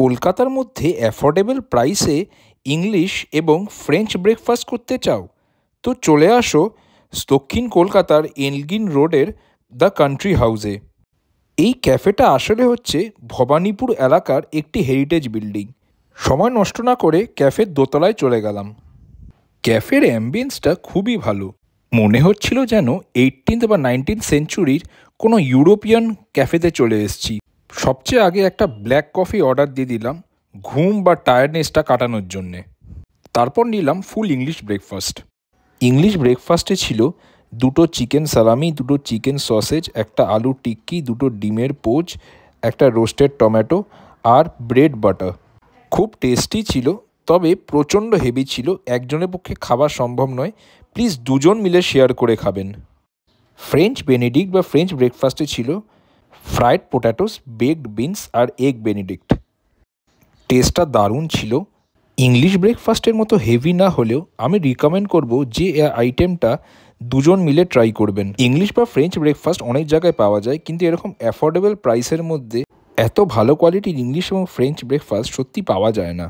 কলকাতার মধ্যে অ্যাফোর্ডেবল প্রাইসে ইংলিশ এবং ফ্রেঞ্চ ব্রেকফাস্ট করতে চাও তো চলে আসো দক্ষিণ কলকাতার এলগিন রোডের দ্য কান্ট্রি হাউসে। এই ক্যাফেটা আসলে হচ্ছে ভবানীপুর এলাকার একটি হেরিটেজ বিল্ডিং। সময় নষ্ট না করে ক্যাফের দোতলায় চলে গেলাম। ক্যাফের অ্যাম্বিয়েন্সটা খুবই ভালো, মনে হচ্ছিল যেন 18th বা 19th সেঞ্চুরির কোনো ইউরোপিয়ান ক্যাফেতে চলে এসেছি। সবচেয়ে আগে একটা ব্ল্যাক কফি অর্ডার দিয়ে দিলাম ঘুম বা টায়ার্ডনেসটা কাটানোর জন্যে। তারপর নিলাম ফুল ইংলিশ ব্রেকফাস্ট। ইংলিশ ব্রেকফাস্টে ছিল 2টো চিকেন সালামি, 2টো চিকেন সসেজ, একটা আলু টিক্কি, 2টো ডিমের পোচ, একটা রোস্টেড টমেটো আর ব্রেড বাটার। খুব টেস্টি ছিল, তবে প্রচণ্ড হেভি ছিল, একজনের পক্ষে খাওয়া সম্ভব নয়। প্লিজ দুজন মিলে শেয়ার করে খাবেন। ফ্রেঞ্চ বেনেডিক্ট বা ফ্রেঞ্চ ব্রেকফাস্টে ছিল ফ্রাইড পোট্যাটোস, বেকড বিনস আর এগ বেনেডিক্ট। টেস্টটা দারুণ ছিল। ইংলিশ ব্রেকফাস্টের মতো হেভি না হলেও আমি রিকমেন্ড করব যে আইটেমটা দুজন মিলে ট্রাই করবেন। ইংলিশ বা ফ্রেঞ্চ ব্রেকফাস্ট অনেক জায়গায় পাওয়া যায়, কিন্তু এরকম অ্যাফোর্ডেবল প্রাইসের মধ্যে এত ভালো কোয়ালিটির ইংলিশ এবং ফ্রেঞ্চ ব্রেকফাস্ট সত্যি পাওয়া যায় না।